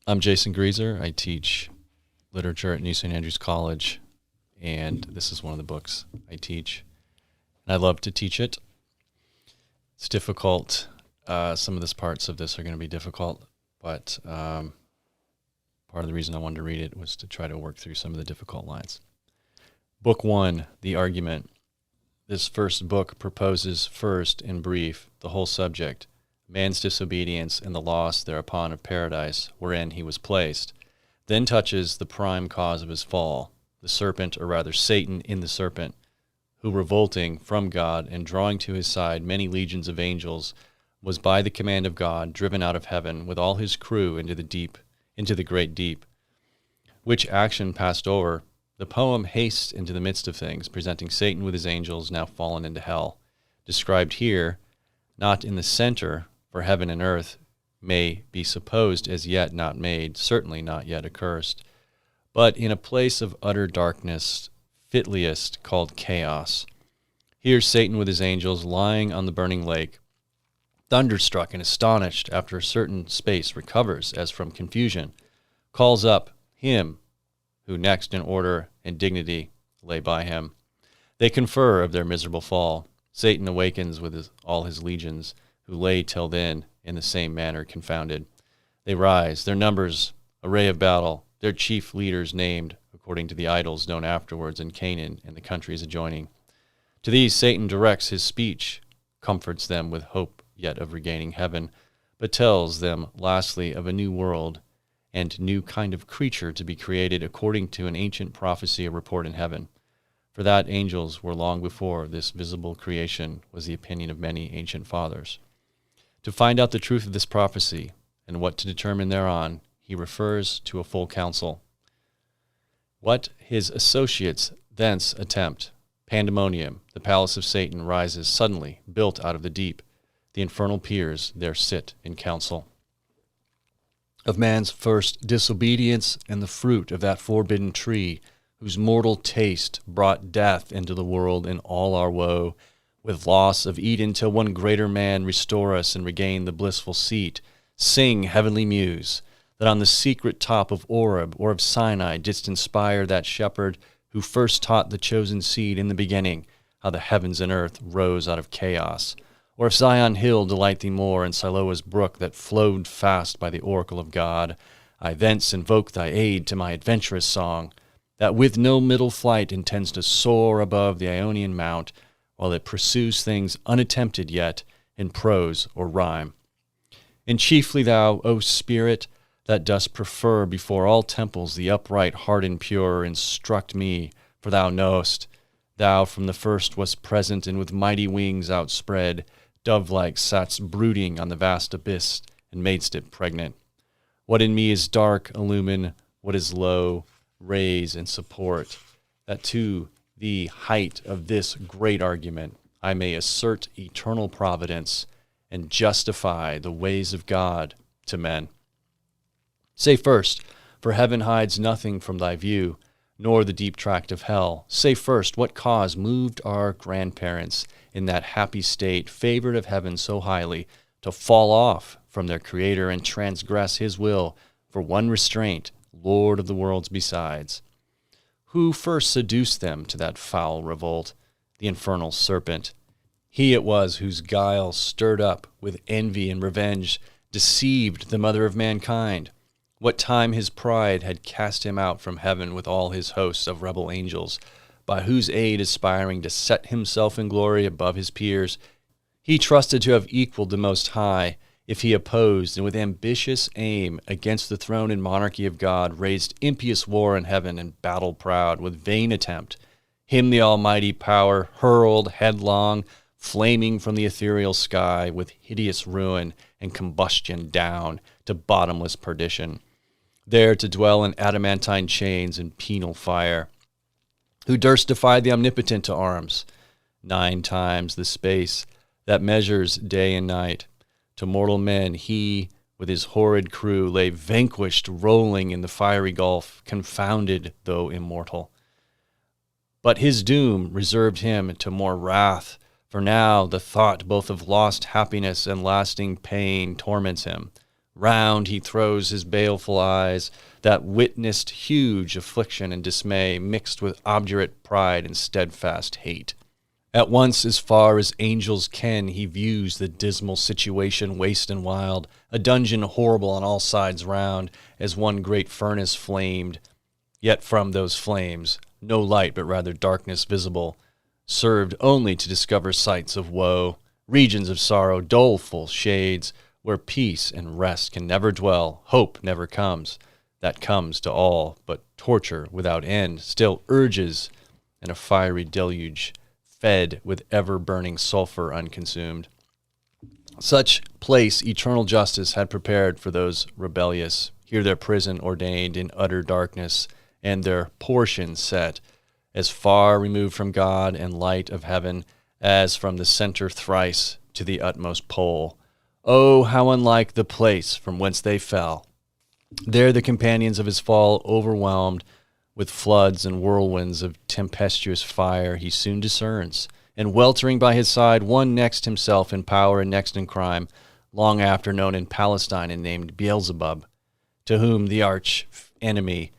I'm Jayson Grieser. I teach literature at New St. Andrews College, and this is one of the books I teach. And I love to teach it. It's difficult. Some of the parts of this are going to be difficult, but part of the reason I wanted to read it was to try to work through some of the difficult lines. Book 1, The Argument. This first book proposes first, in brief, the whole subject, man's disobedience and the loss thereupon of paradise wherein he was placed, then touches the prime cause of his fall, the serpent, or rather Satan in the serpent, who revolting from God and drawing to his side many legions of angels, was by the command of God driven out of heaven with all his crew into the great deep. Which action passed over, the poem hastes into the midst of things, presenting Satan with his angels now fallen into hell, described here, not in the center, for heaven and earth may be supposed as yet not made, certainly not yet accursed, but in a place of utter darkness, fitliest called chaos. Here Satan with his angels lying on the burning lake, thunderstruck and astonished after a certain space recovers as from confusion, calls up him who next in order and dignity lay by him. They confer of their miserable fall. Satan awakens with all his legions, who lay till then in the same manner confounded. They rise, their numbers, array of battle, their chief leaders named, according to the idols known afterwards in Canaan and the countries adjoining. To these Satan directs his speech, comforts them with hope yet of regaining heaven, but tells them lastly of a new world and new kind of creature to be created according to an ancient prophecy or report in heaven. For that angels were long before this visible creation was the opinion of many ancient fathers. To find out the truth of this prophecy and what to determine thereon, he refers to a full council. What his associates thence attempt, Pandemonium, the palace of Satan, rises suddenly, built out of the deep. The infernal peers there sit in council. Of man's first disobedience and the fruit of that forbidden tree, whose mortal taste brought death into the world and all our woe, with loss of Eden till one greater man restore us and regain the blissful seat, sing, heavenly muse, that on the secret top of Oreb or of Sinai didst inspire that shepherd who first taught the chosen seed in the beginning how the heavens and earth rose out of chaos. Or if Zion hill delight thee more, and Siloa's brook that flowed fast by the oracle of God, I thence invoke thy aid to my adventurous song, that with no middle flight intends to soar above the Ionian mount, while it pursues things unattempted yet in prose or rhyme. And chiefly thou, O Spirit, that dost prefer before all temples the upright heart and pure, instruct me, for thou knowest, thou from the first wast present, and with mighty wings outspread, dove-like satst brooding on the vast abyss, and madest it pregnant. What in me is dark, illumine, what is low, raise and support, that to the height of this great argument I may assert eternal providence and justify the ways of God to men. Say first, for heaven hides nothing from thy view, nor the deep tract of hell. Say first, what cause moved our grandparents in that happy state, favored of heaven so highly, to fall off from their Creator and transgress his will for one restraint, Lord of the worlds besides? Who first seduced them to that foul revolt? The infernal serpent. He it was whose guile stirred up with envy and revenge, deceived the mother of mankind. What time his pride had cast him out from heaven with all his hosts of rebel angels, by whose aid aspiring to set himself in glory above his peers, he trusted to have equaled the Most High, if he opposed and with ambitious aim against the throne and monarchy of God raised impious war in heaven and battle proud with vain attempt, him the almighty power hurled headlong, flaming from the ethereal sky with hideous ruin and combustion down to bottomless perdition, there to dwell in adamantine chains and penal fire. Who durst defy the omnipotent to arms? 9 times the space that measures day and night. To mortal men he, with his horrid crew, lay vanquished, rolling in the fiery gulf, confounded though immortal. But his doom reserved him to more wrath, for now the thought both of lost happiness and lasting pain torments him, Round he throws his baleful eyes, that witnessed huge affliction and dismay, mixed with obdurate pride and steadfast hate. At once, as far as angels ken, he views the dismal situation, waste and wild, a dungeon horrible on all sides round, as one great furnace flamed. Yet from those flames no light, but rather darkness visible, served only to discover sights of woe, regions of sorrow, doleful shades, where peace and rest can never dwell, hope never comes, that comes to all, but torture without end still urges, and a fiery deluge, fed with ever-burning sulfur unconsumed. Such place eternal justice had prepared for those rebellious, here their prison ordained in utter darkness, and their portion set, as far removed from God and light of heaven, as from the center thrice to the utmost pole. Oh, how unlike the place from whence they fell! There the companions of his fall, overwhelmed with floods and whirlwinds of tempestuous fire, he soon discerns, and weltering by his side, one next himself in power and next in crime, long after known in Palestine and named Beelzebub, to whom the arch enemy,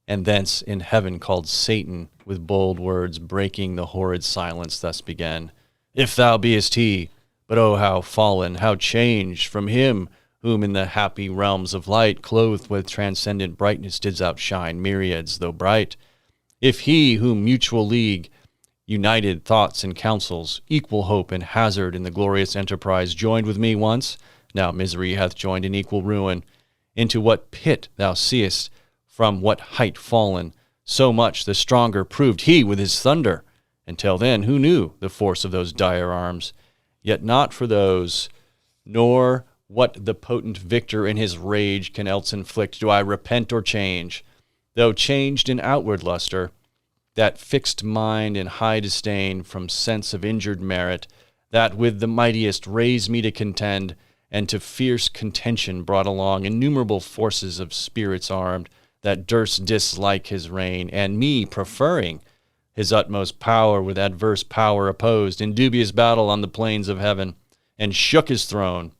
and thence in heaven called Satan, with bold words breaking the horrid silence, thus began, If thou beest he, but oh, how fallen, how changed from him whom in the happy realms of light, clothed with transcendent brightness, didst outshine myriads, though bright. If he whom mutual league, united thoughts and counsels, equal hope and hazard in the glorious enterprise, joined with me once, now misery hath joined in equal ruin, into what pit thou seest, from what height fallen, so much the stronger proved he with his thunder. Until then, who knew the force of those dire arms? Yet not for those, nor what the potent victor in his rage can else inflict, do I repent or change, though changed in outward luster, that fixed mind in high disdain from sense of injured merit, that with the mightiest raised me to contend, and to fierce contention brought along innumerable forces of spirits armed, that durst dislike his reign, and me preferring his utmost power with adverse power opposed, in dubious battle on the plains of heaven, and shook his throne.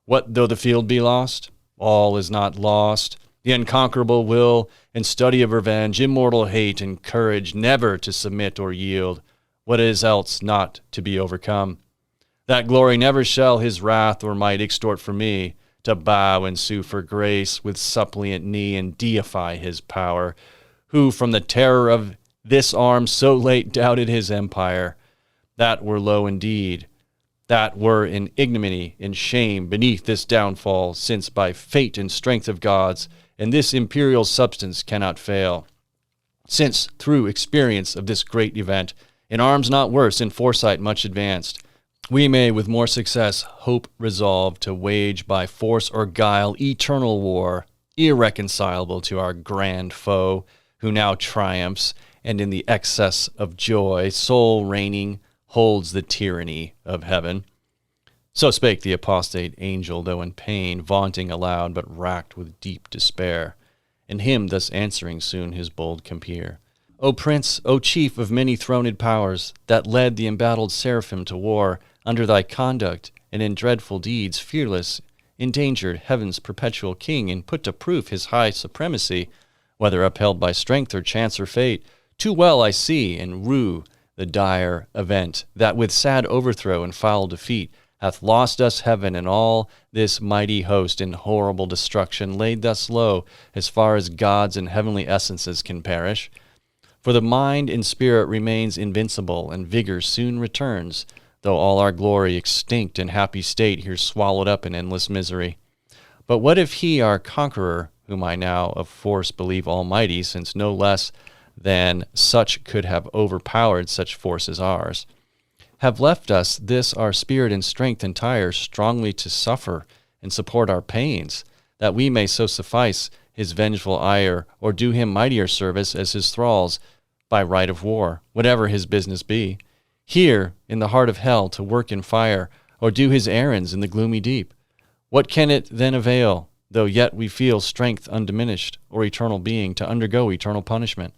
What though the field be lost? All is not lost. The unconquerable will and study of revenge, immortal hate and courage, never to submit or yield what is else not to be overcome. That glory never shall his wrath or might extort from me, to bow and sue for grace with suppliant knee and deify his power, who from the terror of this arm so late doubted his empire. That were low indeed. That were in ignominy and shame beneath this downfall, since by fate and strength of gods, and this imperial substance cannot fail. Since through experience of this great event, in arms not worse, in foresight much advanced, we may with more success hope resolve to wage by force or guile eternal war, irreconcilable to our grand foe, who now triumphs, and in the excess of joy, sole reigning, holds the tyranny of heaven. So spake the apostate angel, though in pain, vaunting aloud, but racked with deep despair. And him thus answering soon his bold compeer. O prince, O chief of many throned powers, that led the embattled seraphim to war, under thy conduct and in dreadful deeds, fearless, endangered heaven's perpetual king, and put to proof his high supremacy, whether upheld by strength or chance or fate, too well I see and rue the dire event, that with sad overthrow and foul defeat hath lost us heaven and all this mighty host in horrible destruction, laid thus low, as far as gods and heavenly essences can perish. For the mind and spirit remains invincible, and vigor soon returns, though all our glory, extinct and happy state, here swallowed up in endless misery. But what if he, our conqueror, whom I now of force believe almighty, since no less than such could have overpowered such force as ours, have left us this our spirit and strength entire, strongly to suffer and support our pains, that we may so suffice his vengeful ire, or do him mightier service as his thralls, by right of war, whatever his business be, here in the heart of hell to work in fire, or do his errands in the gloomy deep. What can it then avail, though yet we feel strength undiminished, or eternal being, to undergo eternal punishment?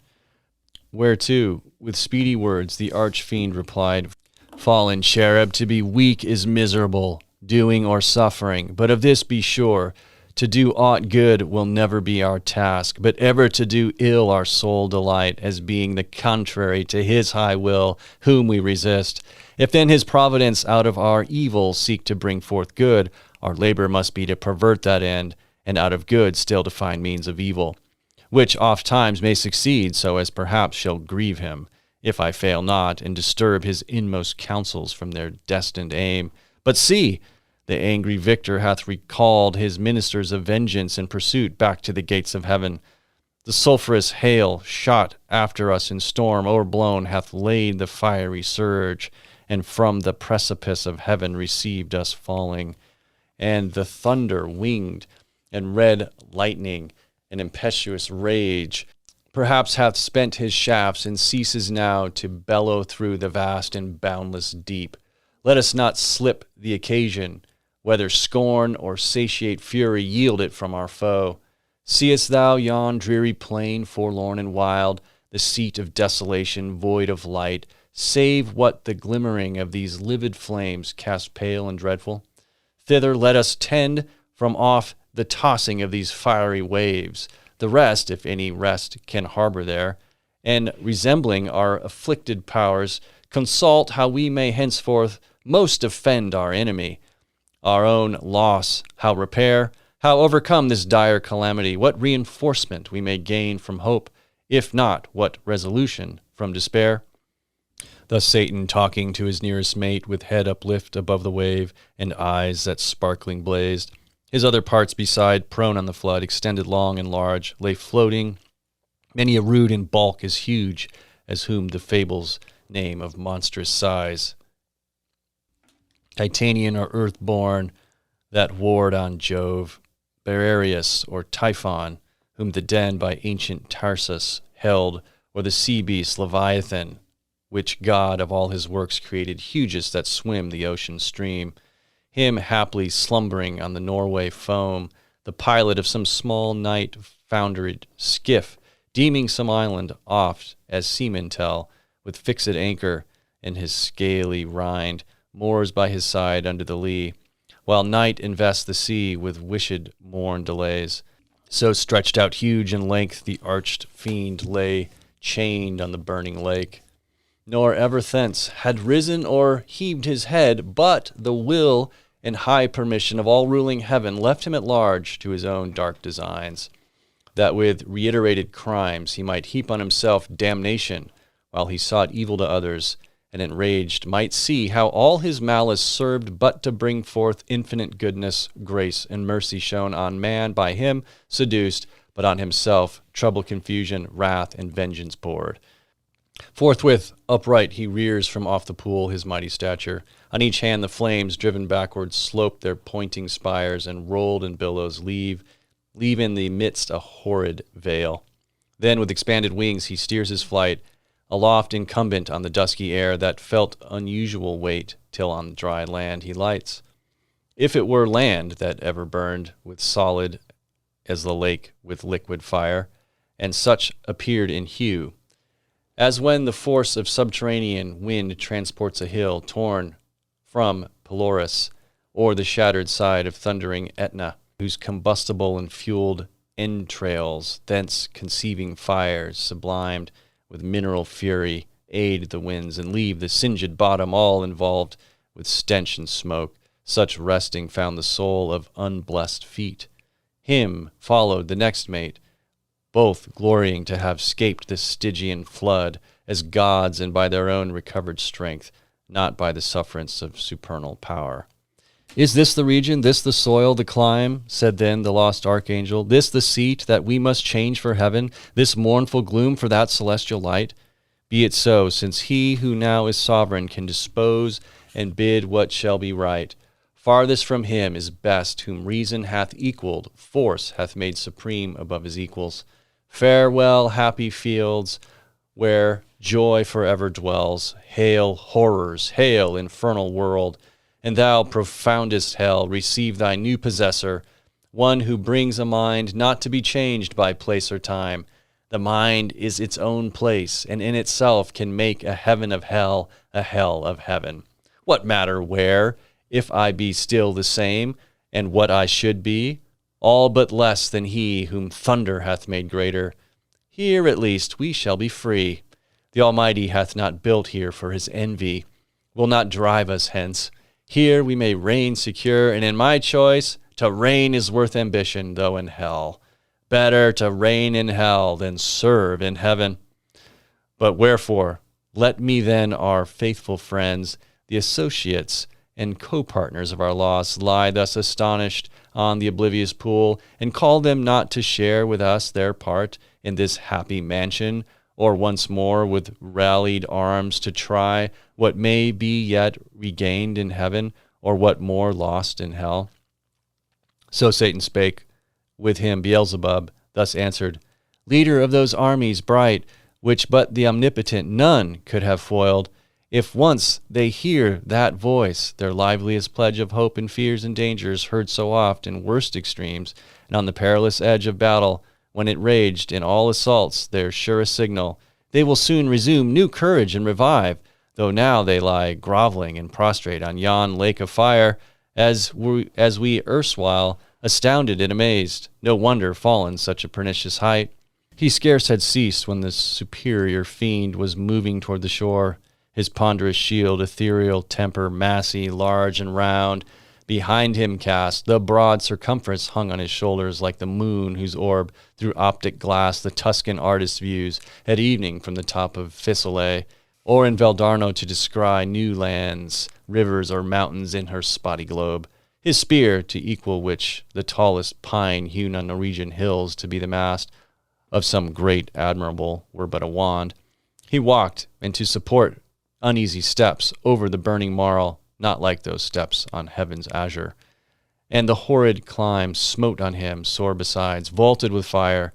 Whereto, with speedy words, the arch-fiend replied, Fallen cherub, to be weak is miserable, doing or suffering, but of this be sure, To do aught good will never be our task, but ever to do ill our sole delight, as being the contrary to his high will, whom we resist. If then his providence out of our evil seek to bring forth good, our labor must be to pervert that end, and out of good still to find means of evil, which oft times may succeed so as perhaps shall grieve him, if I fail not, and disturb his inmost counsels from their destined aim. But see, the angry victor hath recalled his ministers of vengeance and pursuit back to the gates of heaven. The sulphurous hail, shot after us in storm o'erblown, hath laid the fiery surge, and from the precipice of heaven received us falling. And the thunder winged, and red lightning, and impetuous rage, perhaps hath spent his shafts, and ceases now to bellow through the vast and boundless deep. Let us not slip the occasion, whether scorn or satiate fury yield it from our foe. Seest thou yon dreary plain, forlorn and wild, the seat of desolation, void of light, save what the glimmering of these livid flames cast pale and dreadful? Thither let us tend from off the tossing of these fiery waves, the rest, if any rest can harbor there, and resembling our afflicted powers, consult how we may henceforth most offend our enemy, our own loss, how repair, how overcome this dire calamity, what reinforcement we may gain from hope, if not, what resolution from despair. Thus Satan, talking to his nearest mate, with head uplift above the wave, and eyes that sparkling blazed. His other parts beside, prone on the flood, extended long and large, lay floating, many a rood in bulk as huge as whom the fables name of monstrous size. Titanian or earth-born, that warred on Jove, Briareus or Typhon, whom the den by ancient Tarsus held, or the sea-beast Leviathan, which god of all his works created hugest that swim the ocean stream, him haply slumbering on the Norway foam, the pilot of some small night-foundered skiff, deeming some island oft, as seamen tell, with fixed anchor and his scaly rind, moors by his side under the lee, while night invests the sea with wished morn delays. So stretched out huge in length the arched fiend lay, chained on the burning lake, nor ever thence had risen or heaved his head, but the will and high permission of all-ruling heaven left him at large to his own dark designs, that with reiterated crimes he might heap on himself damnation, while he sought evil to others, and enraged might see how all his malice served but to bring forth infinite goodness, grace, and mercy shown on man by him seduced, but on himself trouble, confusion, wrath, and vengeance poured. Forthwith upright he rears from off the pool his mighty stature. On each hand the flames, driven backwards, slope their pointing spires, and rolled in billows leave in the midst a horrid veil. Then with expanded wings he steers his flight, aloft incumbent on the dusky air that felt unusual weight, till on dry land he lights. If it were land that ever burned with solid as the lake with liquid fire, and such appeared in hue, as when the force of subterranean wind transports a hill torn from Pelorus, or the shattered side of thundering Etna, whose combustible and fueled entrails, thence conceiving fires sublimed with mineral fury, aid the winds, and leave the singed bottom all involved with stench and smoke. Such resting found the soul of unblessed feet. Him followed the next mate, both glorying to have scaped the Stygian flood, as gods and by their own recovered strength, not by the sufferance of supernal power. Is this the region, this the soil, the clime, said then the lost archangel, this the seat that we must change for heaven, this mournful gloom for that celestial light? Be it so, since he who now is sovereign can dispose and bid what shall be right. Farthest from him is best whom reason hath equaled, force hath made supreme above his equals. Farewell, happy fields, where joy forever dwells. Hail, horrors, hail, infernal world. And thou, profoundest hell, receive thy new possessor, one who brings a mind not to be changed by place or time. The mind is its own place, and in itself can make a heaven of hell, a hell of heaven. What matter where, if I be still the same, and what I should be? all but less than he whom thunder hath made greater. Here at least we shall be free. The Almighty hath not built here for his envy, will not drive us hence. Here we may reign secure, and in my choice, to reign is worth ambition, though in hell. Better to reign in hell than serve in heaven. But wherefore, let me then our faithful friends, the associates and co-partners of our loss, lie thus astonished on the oblivious pool, and call them not to share with us their part in this happy mansion, or once more with rallied arms to try what may be yet regained in heaven, or what more lost in hell. So Satan spake. With him Beelzebub thus answered, Leader of those armies bright, which but the omnipotent none could have foiled, if once they hear that voice, their liveliest pledge of hope and fears and dangers heard so oft in worst extremes, and on the perilous edge of battle, when it raged in all assaults, their surest signal, they will soon resume new courage and revive, though now they lie groveling and prostrate on yon lake of fire, as we erstwhile, astounded and amazed. No wonder fallen such a pernicious height. He scarce had ceased when the superior fiend was moving toward the shore, his ponderous shield, ethereal temper, massy, large, and round, behind him cast. The broad circumference hung on his shoulders like the moon whose orb, through optic glass, the Tuscan artist views at evening from the top of Fiesole, or in Valdarno to descry new lands, rivers, or mountains in her spotty globe. His spear, to equal which the tallest pine hewn on Norwegian hills to be the mast of some great admiral, were but a wand. He walked, and to support uneasy steps over the burning marl, not like those steps on heaven's azure. And the horrid climb smote on him sore besides, vaulted with fire.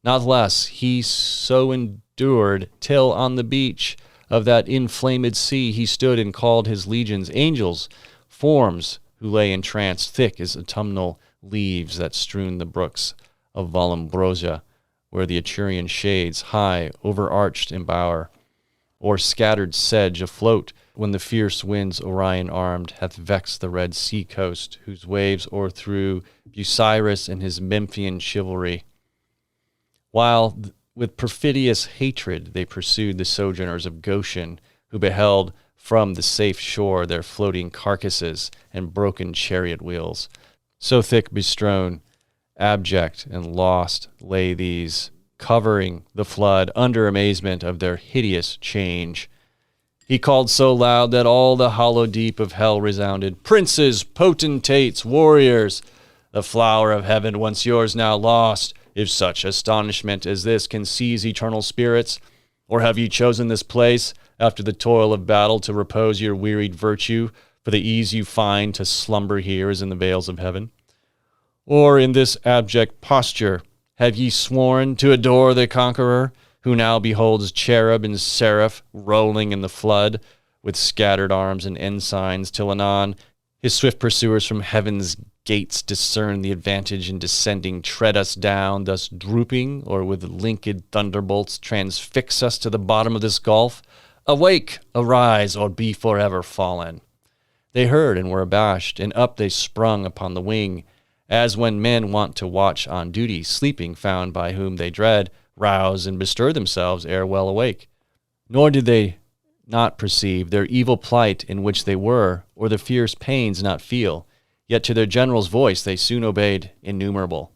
Not less he so endured, till on the beach of that inflamed sea he stood and called his legions angels, forms who lay in trance thick as autumnal leaves that strewn the brooks of Vallombrosa, where the Etrurian shades high overarched embower, or scattered sedge afloat when the fierce winds Orion armed hath vexed the red sea coast, whose waves o'erthrew Busiris and his Memphian chivalry. While with perfidious hatred they pursued the sojourners of Goshen, who beheld from the safe shore their floating carcasses and broken chariot wheels. So thick bestrown, abject and lost lay these, covering the flood under amazement of their hideous change. He called so loud that all the hollow deep of hell resounded. Princes, potentates, warriors, the flower of heaven once yours now lost, if such astonishment as this can seize eternal spirits, or have ye chosen this place, after the toil of battle, to repose your wearied virtue, for the ease you find to slumber here as in the vales of heaven? Or in this abject posture have ye sworn to adore the conqueror, who now beholds cherub and seraph rolling in the flood, with scattered arms and ensigns, till anon his swift pursuers from heaven's gates discern the advantage in descending, tread us down, thus drooping, or with linked thunderbolts transfix us to the bottom of this gulf? Awake, arise, or be forever fallen. They heard and were abashed, and up they sprung upon the wing, as when men wont to watch on duty, sleeping, found by whom they dread, rouse and bestir themselves ere well awake. Nor did they not perceive their evil plight in which they were, or the fierce pains not feel, yet to their general's voice they soon obeyed innumerable.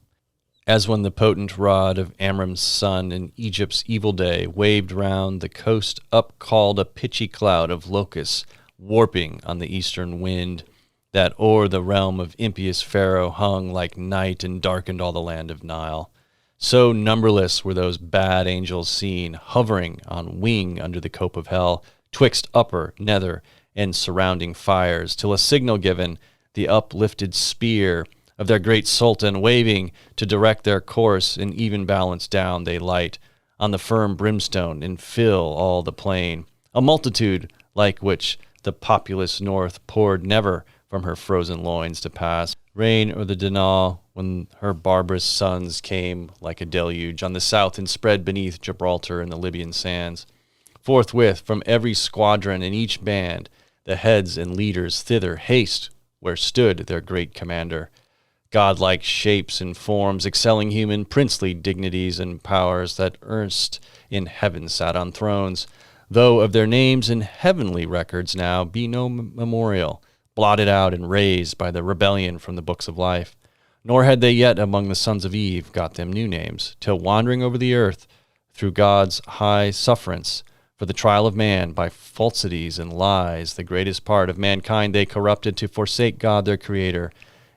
As when the potent rod of Amram's son in Egypt's evil day waved round the coast up-called a pitchy cloud of locusts, warping on the eastern wind, that o'er the realm of impious Pharaoh hung like night and darkened all the land of Nile. So numberless were those bad angels seen, hovering on wing under the cope of hell, twixt upper, nether, and surrounding fires, till a signal given, the uplifted spear of their great sultan waving to direct their course in even balance down they light on the firm brimstone and fill all the plain, a multitude like which the populous north poured never from her frozen loins to pass rain or the Danal when her barbarous sons came like a deluge on the south and spread beneath Gibraltar and the Libyan sands. Forthwith from every squadron and each band the heads and leaders thither haste where stood their great commander. godlike shapes and forms, excelling human princely dignities and powers that erst in heaven sat on thrones, though of their names in heavenly records now be no memorial, blotted out and razed by the rebellion from the books of life. Nor had they yet among the sons of Eve got them new names, till wandering over the earth through God's high sufferance for the trial of man by falsities and lies, the greatest part of mankind they corrupted to forsake God their Creator,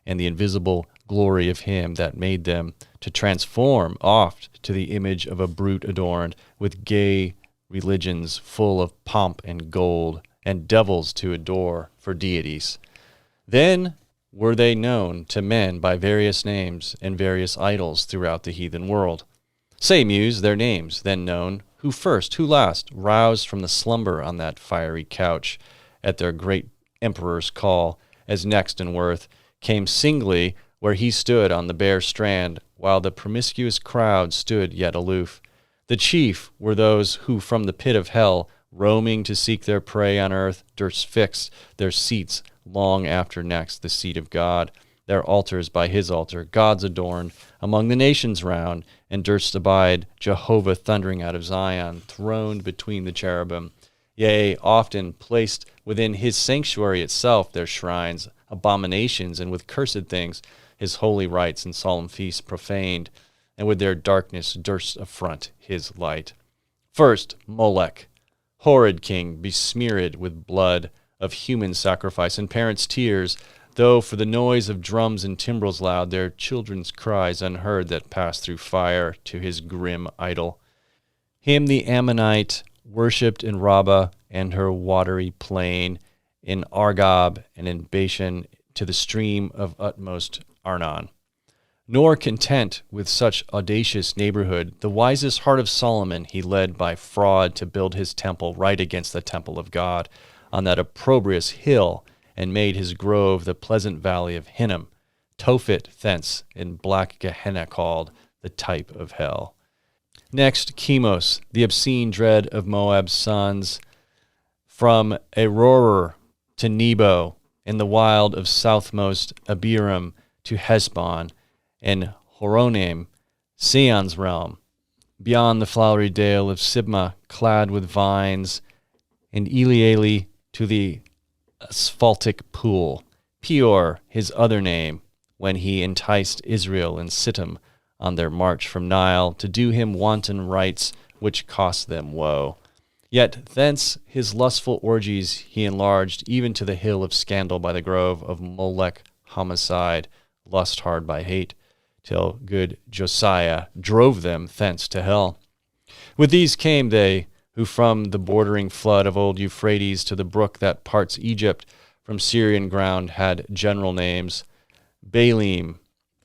and the invisible glory of him that made them, to transform oft to the image of a brute adorned with gay religions full of pomp and gold, and devils to adore for deities. Then were they known to men by various names and various idols throughout the heathen world. Say, Muse, their names, then known, who first, who last, roused from the slumber on that fiery couch at their great emperor's call, as next in worth, came singly where he stood on the bare strand, while the promiscuous crowd stood yet aloof. The chief were those who from the pit of hell, roaming to seek their prey on earth, durst fix their seats long after next the seat of God, their altars by his altar, God's adorned, among the nations round, and durst abide Jehovah thundering out of Zion, throned between the cherubim. Yea, often placed within his sanctuary itself their shrines, abominations, and with cursed things his holy rites and solemn feasts profaned, and with their darkness durst affront his light. First, Molech, horrid king, besmeared with blood of human sacrifice and parents' tears, though for the noise of drums and timbrels loud, their children's cries unheard that passed through fire to his grim idol. Him the Ammonite worshipped in Rabbah and her watery plain, in Argob and in Bashan to the stream of utmost Arnon. Nor content with such audacious neighborhood, the wisest heart of Solomon he led by fraud to build his temple right against the temple of God on that opprobrious hill, and made his grove the pleasant valley of Hinnom, Tophet thence in black Gehenna called, the type of hell. Next, Chemos, the obscene dread of Moab's sons, from Aroer to Nebo, in the wild of southmost Abiram to Heshbon, and Horonaim, Seon's realm, beyond the flowery dale of Sibmah, clad with vines, and Eleale to the asphaltic pool, Peor his other name, when he enticed Israel and Sittim on their march from Nile to do him wanton rites which cost them woe. Yet thence his lustful orgies he enlarged even to the hill of scandal by the grove of Molech homicide, lust hard by hate, till good Josiah drove them thence to hell. With these came they, who from the bordering flood of old Euphrates to the brook that parts Egypt from Syrian ground had general names, Baalim,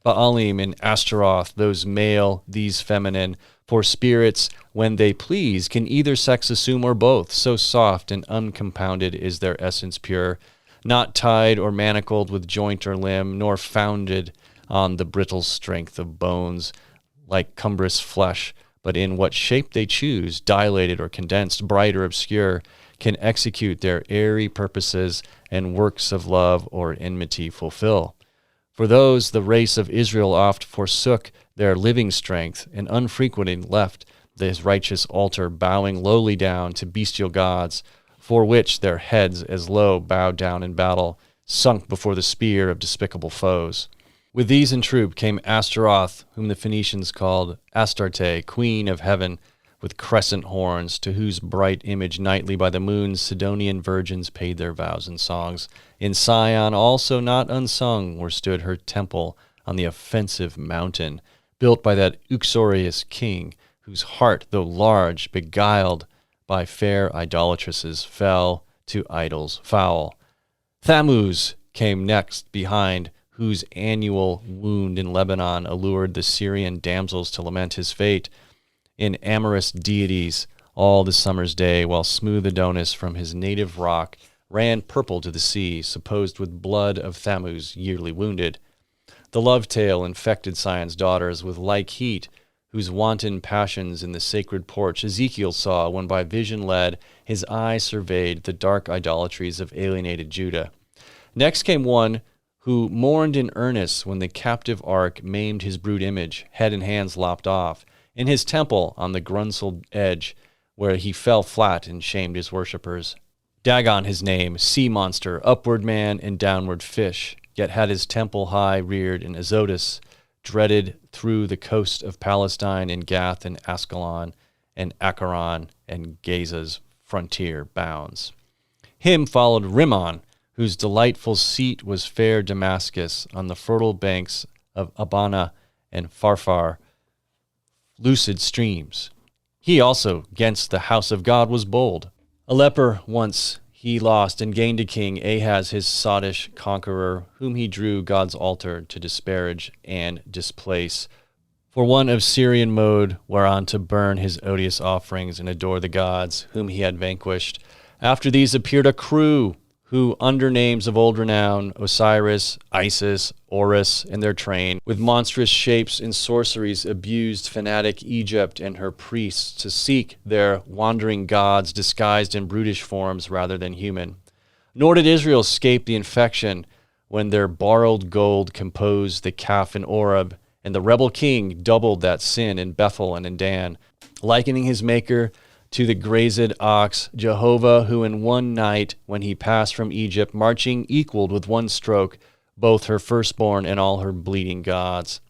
Baalim, and Ashtaroth, those male, these feminine, for spirits, when they please, can either sex assume or both, so soft and uncompounded is their essence pure, not tied or manacled with joint or limb, nor founded on the brittle strength of bones, like cumbrous flesh, but in what shape they choose, dilated or condensed, bright or obscure, can execute their airy purposes and works of love or enmity fulfill. For those the race of Israel oft forsook their living strength, and unfrequenting left his righteous altar, bowing lowly down to bestial gods, for which their heads as low bowed down in battle, sunk before the spear of despicable foes. With these in troop came Ashtaroth, whom the Phoenicians called Astarte, queen of heaven, with crescent horns, to whose bright image nightly by the moon's Sidonian virgins paid their vows and songs. In Sion also not unsung were stood her temple on the offensive mountain, built by that uxorious king, whose heart, though large, beguiled by fair idolatresses, fell to idols foul. Thammuz came next behind, whose annual wound in Lebanon allured the Syrian damsels to lament his fate. In amorous deities all the summer's day, while smooth Adonis from his native rock ran purple to the sea, supposed with blood of Thammuz yearly wounded. The love tale infected Sion's daughters with like heat, whose wanton passions in the sacred porch Ezekiel saw when by vision led his eye surveyed the dark idolatries of alienated Judah. Next came one who mourned in earnest when the captive ark maimed his brute image, head and hands lopped off, in his temple on the Grunseled edge, where he fell flat and shamed his worshippers. Dagon his name, sea monster, upward man and downward fish, yet had his temple high reared in Azotus, dreaded through the coast of Palestine and Gath and Ascalon and Acharon and Gaza's frontier bounds. Him followed Rimmon, whose delightful seat was fair Damascus on the fertile banks of Abana and Pharphar, lucid streams. He also, 'gainst the house of God, was bold. A leper once he lost and gained a king, Ahaz his sottish conqueror, whom he drew God's altar to disparage and displace, for one of Syrian mode, whereon to burn his odious offerings and adore the gods, whom he had vanquished. After these appeared a crew, who under names of old renown, Osiris, Isis, Horus, in their train, with monstrous shapes and sorceries abused fanatic Egypt and her priests to seek their wandering gods disguised in brutish forms rather than human. Nor did Israel escape the infection when their borrowed gold composed the calf in Oreb, and the rebel king doubled that sin in Bethel and in Dan, likening his maker to the grazed ox, Jehovah, who in one night, when he passed from Egypt, marching equaled with one stroke both her firstborn and all her bleeding gods.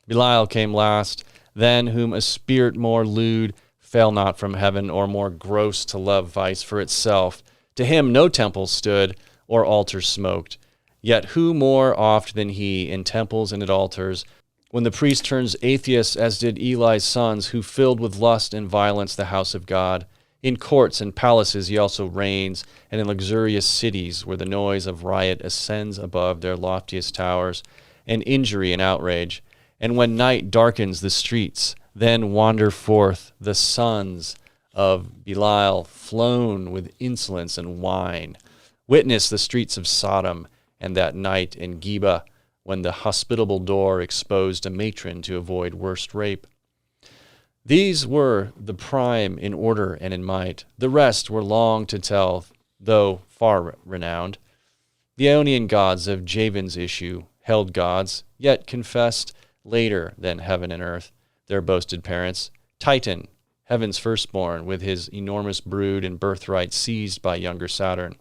Belial came last, then whom a spirit more lewd fell not from heaven, or more gross to love vice for itself. To him no temple stood, or altar smoked. Yet who more oft than he, in temples and at altars, when the priest turns atheist, as did Eli's sons, who filled with lust and violence the house of God. In courts and palaces he also reigns, and in luxurious cities where the noise of riot ascends above their loftiest towers, and injury and outrage. And when night darkens the streets, then wander forth the sons of Belial, flown with insolence and wine. Witness the streets of Sodom, and that night in Geba, when the hospitable door exposed a matron to avoid worst rape. These were the prime in order and in might. The rest were long to tell, though far renowned. The Aeonian gods of Javan's issue, held gods, yet confessed later than heaven and earth, their boasted parents. Titan, heaven's firstborn, with his enormous brood and birthright seized by younger Saturn.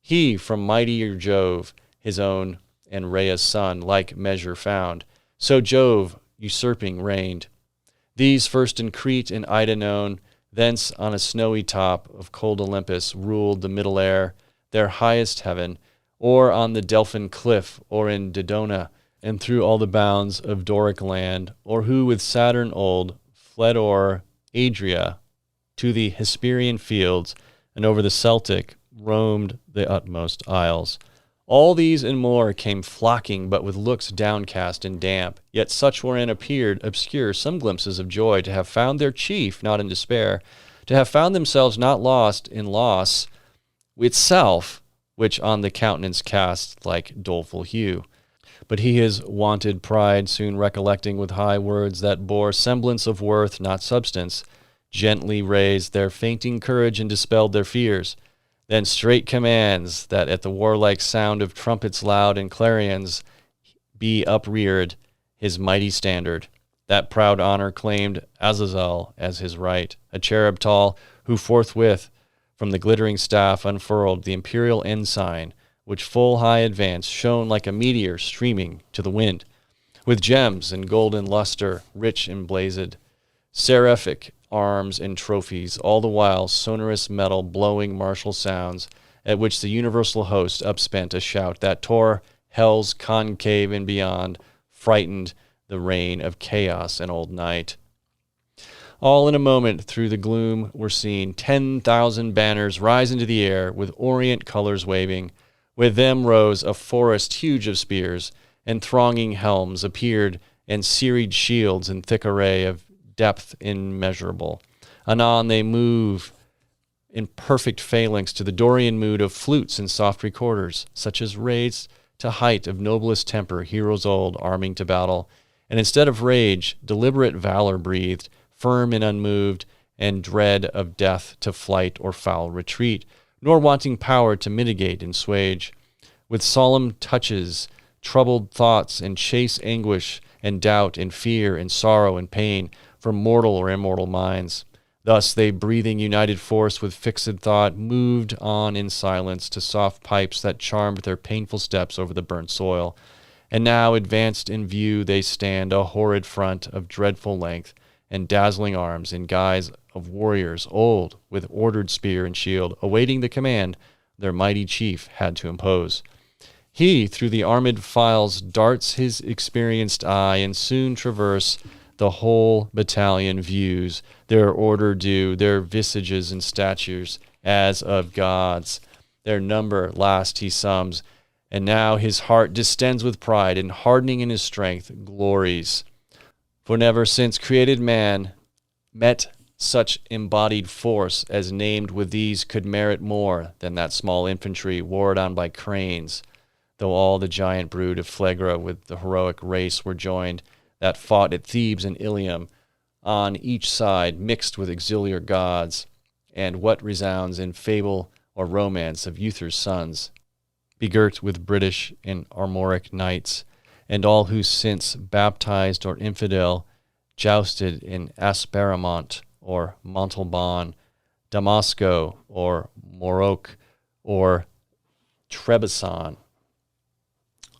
He from mightier Jove, his own and Rhea's son, like measure found. So Jove usurping reigned. These first in Crete and Ida known, thence on a snowy top of cold Olympus ruled the middle air, their highest heaven, or on the Delphin cliff, or in Dodona, and through all the bounds of Doric land, or who with Saturn old fled o'er Adria to the Hesperian fields, and over the Celtic roamed the utmost isles. All these and more came flocking, but with looks downcast and damp, yet such wherein appeared obscure some glimpses of joy, to have found their chief not in despair, to have found themselves not lost in loss itself, which on the countenance cast like doleful hue. But he his wonted pride soon recollecting with high words that bore semblance of worth, not substance, gently raised their fainting courage and dispelled their fears. Then straight commands that at the warlike sound of trumpets loud and clarions be upreared his mighty standard. That proud honor claimed Azazel as his right, a cherub tall, who forthwith from the glittering staff unfurled the imperial ensign, which full high advanced shone like a meteor streaming to the wind, with gems and golden luster rich emblazoned, seraphic arms and trophies, all the while sonorous metal blowing martial sounds, at which the universal host upspent a shout that tore hell's concave and beyond, frightened the reign of chaos and old night. All in a moment through the gloom were seen 10,000 banners rise into the air, with orient colors waving. With them rose a forest huge of spears, and thronging helms appeared, and serried shields in thick array of depth immeasurable. Anon they move in perfect phalanx to the Dorian mood of flutes and soft recorders, such as raised to height of noblest temper heroes old arming to battle, and instead of rage, deliberate valor breathed, firm and unmoved, and dread of death to flight or foul retreat, nor wanting power to mitigate and swage. with solemn touches, troubled thoughts, and chase anguish, and doubt, and fear, and sorrow, and pain, from mortal or immortal minds. Thus they, breathing united force with fixed thought, moved on in silence to soft pipes that charmed their painful steps over the burnt soil. And now, advanced in view, they stand, a horrid front of dreadful length, and dazzling arms, in guise of warriors old, with ordered spear and shield, awaiting the command their mighty chief had to impose. He, through the armed files, darts his experienced eye, and soon traverse the whole battalion views, their order due, their visages and statures as of gods. Their number last he sums, and now his heart distends with pride, and hardening in his strength glories. For never since created man met such embodied force as named with these could merit more than that small infantry warred on by cranes, though all the giant brood of Phlegra with the heroic race were joined, that fought at Thebes and Ilium, on each side mixed with auxiliar gods, and what resounds in fable or romance of Uther's sons, begirt with British and Armoric knights, and all who since, baptized or infidel, jousted in Asparamont or Montalban, Damasco or Moroc or Trebizond,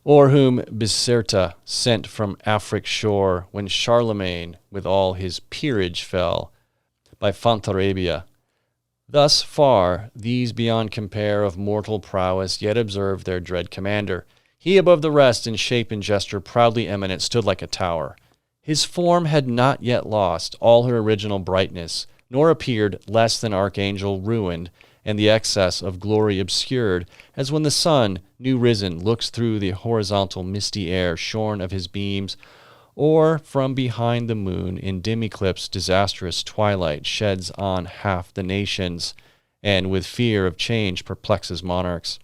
or whom Biserta sent from Afric shore, when Charlemagne with all his peerage fell by Fontarabia. Thus far these beyond compare of mortal prowess, yet observe their dread commander. He above the rest, in shape and gesture proudly eminent, stood like a tower. His form had not yet lost all her original brightness, nor appeared less than archangel ruined, and the excess of glory obscured, as when the sun, new risen, looks through the horizontal misty air shorn of his beams, or from behind the moon in dim eclipse disastrous twilight sheds on half the nations, and with fear of change perplexes monarchs.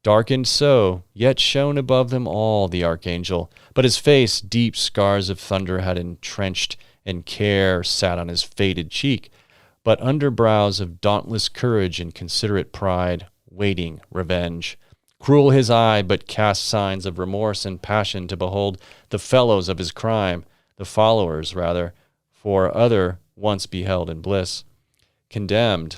Darkened so, yet shone above them all the archangel, but his face deep scars of thunder had entrenched, and care sat on his faded cheek, but under brows of dauntless courage and considerate pride, waiting revenge. Cruel his eye, but cast signs of remorse and passion to behold the fellows of his crime, the followers rather, for other once beheld in bliss, condemned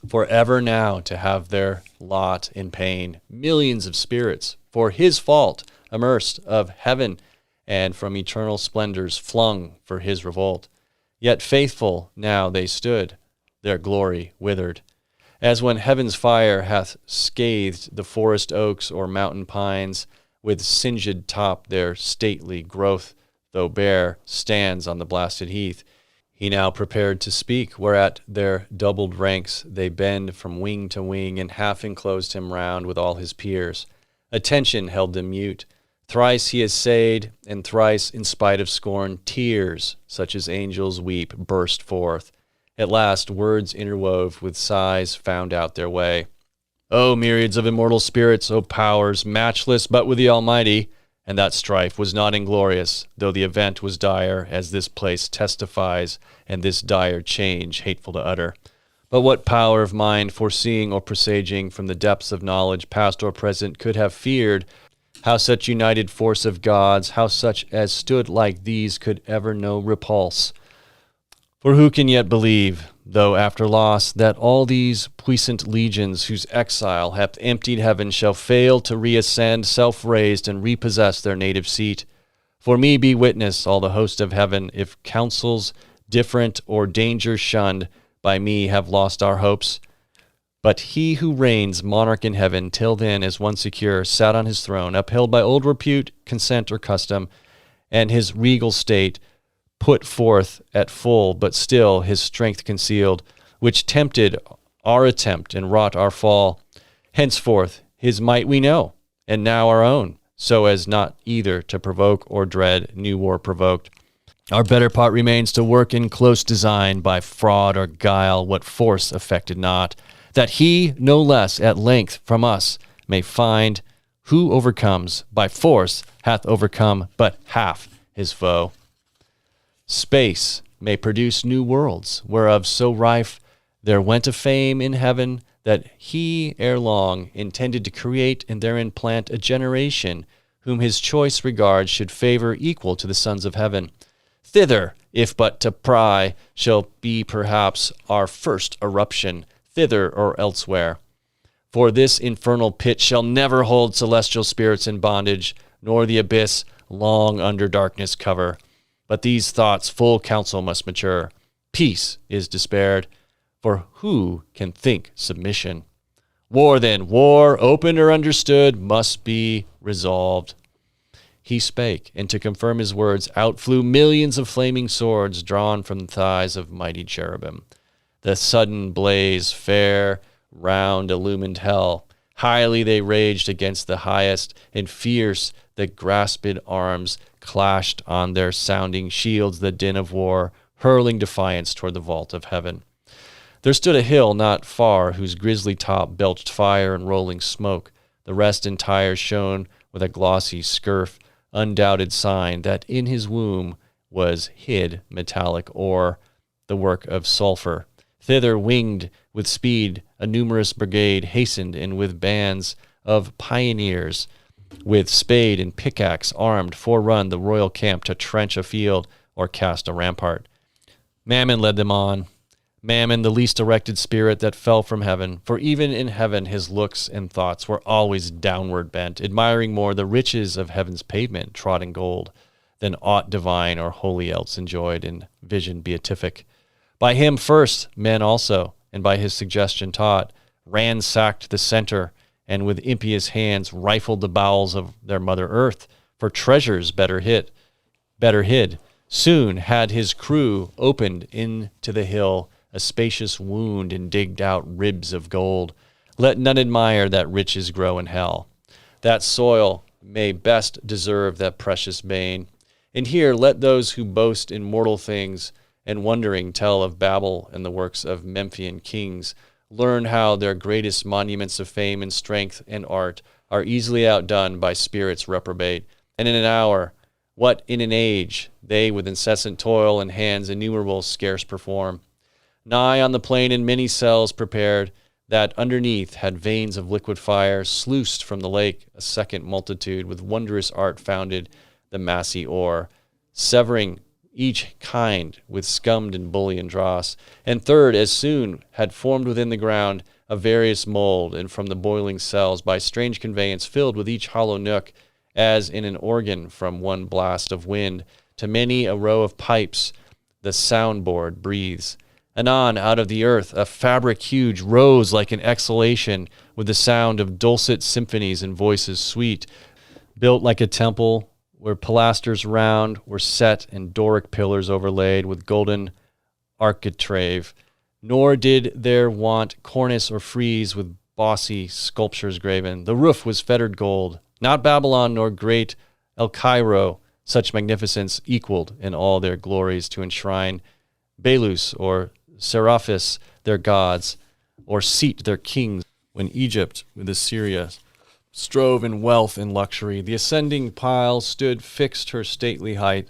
for ever now to have their lot in pain. Millions of spirits, for his fault, immersed of heaven, and from eternal splendors flung for his revolt. Yet faithful now they stood, their glory withered, as when heaven's fire hath scathed the forest oaks or mountain pines, with singed top their stately growth, though bare, stands on the blasted heath. He now prepared to speak, whereat their doubled ranks they bend from wing to wing, and half enclosed him round with all his peers. Attention held them mute. Thrice he essayed, and thrice, in spite of scorn, tears, such as angels weep, burst forth. At last words interwove with sighs found out their way. O myriads of immortal spirits, O powers, matchless but with the Almighty! And that strife was not inglorious, though the event was dire, as this place testifies, and this dire change hateful to utter. But what power of mind, foreseeing or presaging from the depths of knowledge, past or present, could have feared how such united force of gods, how such as stood like these, could ever know repulse? For who can yet believe, though after loss, that all these puissant legions whose exile hath emptied heaven shall fail to reascend self-raised and repossess their native seat? For me be witness, all the host of heaven, if counsels different or dangers shunned by me have lost our hopes. But he who reigns monarch in heaven, till then as one secure, sat on his throne, upheld by old repute, consent, or custom, and his regal state put forth at full, but still his strength concealed, which tempted our attempt and wrought our fall. Henceforth his might we know, and now our own, so as not either to provoke or dread new war provoked. Our better part remains to work in close design, by fraud or guile, what force effected not, that he no less at length from us may find who overcomes by force hath overcome but half his foe. Space may produce new worlds, whereof so rife there went a fame in heaven that he ere long intended to create and therein plant a generation whom his choice regards should favor equal to the sons of heaven. Thither, if but to pry, shall be perhaps our first eruption, thither or elsewhere. For this infernal pit shall never hold celestial spirits in bondage, nor the abyss long under darkness cover. But these thoughts full counsel must mature. Peace is despaired, for who can think submission? War then, war, opened or understood, must be resolved. He spake, and to confirm his words, out flew millions of flaming swords drawn from the thighs of mighty cherubim. The sudden blaze fair round illumined hell. Highly they raged against the highest, and fierce the grasped arms clashed on their sounding shields the din of war, hurling defiance toward the vault of heaven. There stood a hill not far, whose grisly top belched fire and rolling smoke. The rest entire shone with a glossy scurf, undoubted sign that in his womb was hid metallic ore, the work of sulphur. Thither, winged with speed, a numerous brigade hastened, and with bands of pioneers, with spade and pickaxe armed, forerun the royal camp to trench a field or cast a rampart. Mammon led them on. Mammon, the least erected spirit that fell from heaven, for even in heaven his looks and thoughts were always downward bent, admiring more the riches of heaven's pavement trod in gold than aught divine or holy else enjoyed in vision beatific. By him first men also, and by his suggestion taught, ransacked the center, and with impious hands rifled the bowels of their mother earth for treasures better hid. Soon had his crew opened into the hill a spacious wound and digged out ribs of gold. Let none admire that riches grow in hell. That soil may best deserve that precious bane. And here let those who boast in mortal things and wondering tell of Babel and the works of Memphian kings, learn how their greatest monuments of fame and strength and art are easily outdone by spirits reprobate, and in an hour, what in an age, they with incessant toil and hands innumerable scarce perform. Nigh on the plain in many cells prepared, that underneath had veins of liquid fire, sluiced from the lake a second multitude, with wondrous art founded the massy ore, severing each kind with scummed and bullion dross. And third, as soon had formed within the ground a various mold, and from the boiling cells by strange conveyance filled with each hollow nook, as in an organ from one blast of wind, to many a row of pipes the sound-board breathes. Anon, out of the earth, a fabric huge rose like an exhalation, with the sound of dulcet symphonies and voices sweet, built like a temple, where pilasters round were set and Doric pillars overlaid with golden architrave. Nor did there want cornice or frieze with bossy sculptures graven. The roof was fettered gold. Not Babylon nor great El Cairo such magnificence equaled in all their glories to enshrine Belus or Seraphis their gods, or seat their kings. When Egypt with Assyria strove in wealth and luxury, the ascending pile stood fixed her stately height,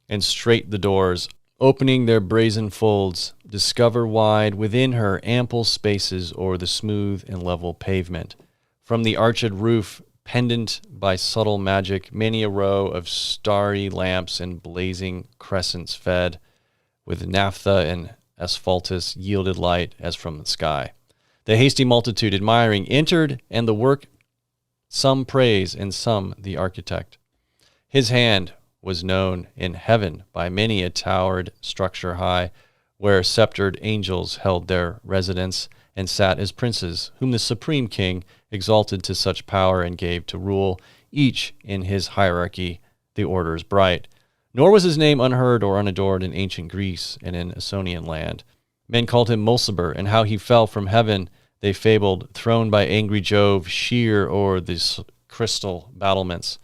and straight the doors, opening their brazen folds, discover wide within her ample spaces o'er the smooth and level pavement. From the arched roof, pendant by subtle magic, many a row of starry lamps and blazing crescents fed, with naphtha and asphaltus yielded light as from the sky. The hasty multitude admiring entered, and the work some praise and some the architect. His hand was known in heaven by many a towered structure high, where sceptred angels held their residence and sat as princes, whom the supreme king exalted to such power and gave to rule, each in his hierarchy the orders bright. Nor was his name unheard or unadored in ancient Greece and in Ausonian land. Men called him Beelzebub, and how he fell from heaven they fabled, thrown by angry Jove sheer o'er the crystal battlements.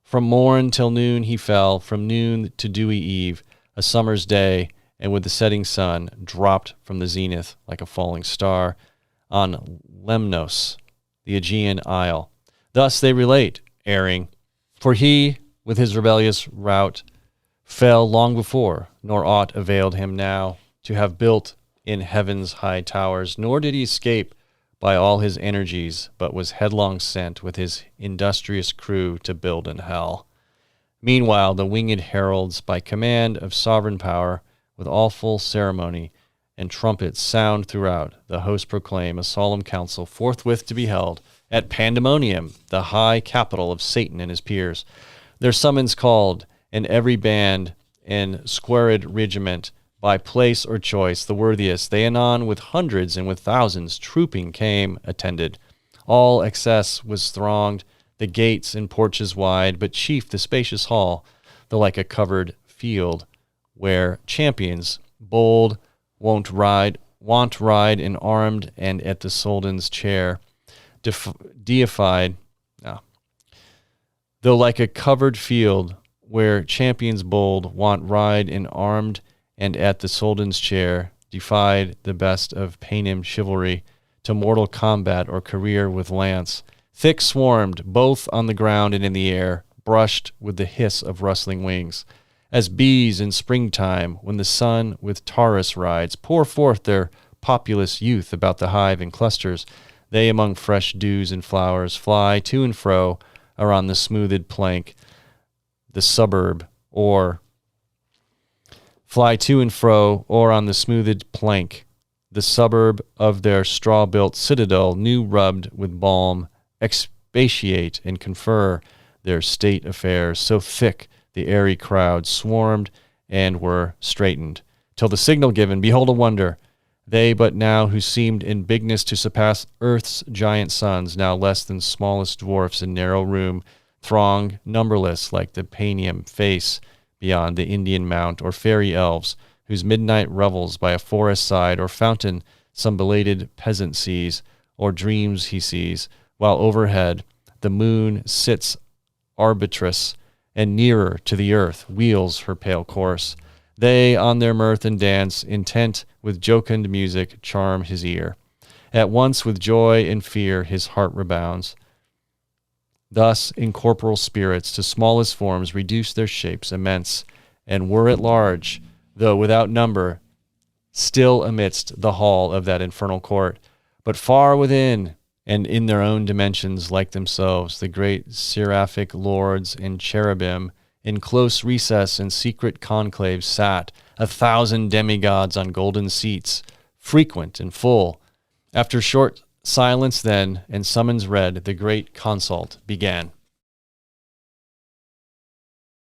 From morn till noon he fell, from noon to dewy eve, a summer's day, and with the setting sun dropped from the zenith like a falling star on Lemnos, the Aegean isle. Thus they relate, erring, for he, with his rebellious rout, fell long before, nor aught availed him now to have built in heaven's high towers, nor did he escape by all his energies, but was headlong sent with his industrious crew to build in hell. Meanwhile, the winged heralds, by command of sovereign power, with awful ceremony and trumpets sound throughout, the host proclaim a solemn council forthwith to be held at Pandemonium, the high capital of Satan and his peers. Their summons called, and every band and squared regiment, by place or choice, the worthiest, they anon with hundreds and with thousands, trooping came, attended. All excess was thronged, the gates and porches wide, but chief the spacious hall, though like a covered field, where champions bold wont ride in armed, and at the Soldan's chair, deified. Though like a covered field, where champions bold wont ride in armed, and at the Soldan's chair, defied the best of Paynim chivalry to mortal combat or career with lance, thick swarmed, both on the ground and in the air, brushed with the hiss of rustling wings. As bees in springtime, when the sun with Taurus rides, pour forth their populous youth about the hive in clusters, they among fresh dews and flowers fly to and fro, or on the smoothed plank, the suburb, or fly to and fro, or on the smoothed plank, the suburb of their straw-built citadel, new rubbed with balm, expatiate and confer their state affairs, so thick the airy crowd swarmed and were straitened, till the signal given, behold a wonder, they but now who seemed in bigness to surpass earth's giant sons, now less than smallest dwarfs in narrow room, thronged numberless like the Paynim face beyond the Indian mount, or fairy elves, whose midnight revels by a forest side, or fountain some belated peasant sees, or dreams he sees, while overhead the moon sits arbitress, and nearer to the earth wheels her pale course. They on their mirth and dance, intent with jocund music, charm his ear. At once with joy and fear his heart rebounds. Thus incorporeal spirits to smallest forms reduce their shapes immense, and were at large, though without number, still amidst the hall of that infernal court. But far within, and in their own dimensions like themselves, the great seraphic lords and cherubim, in close recess and secret conclaves sat, 1,000 demigods on golden seats, frequent and full. After short silence then, and summons read, the great consult began.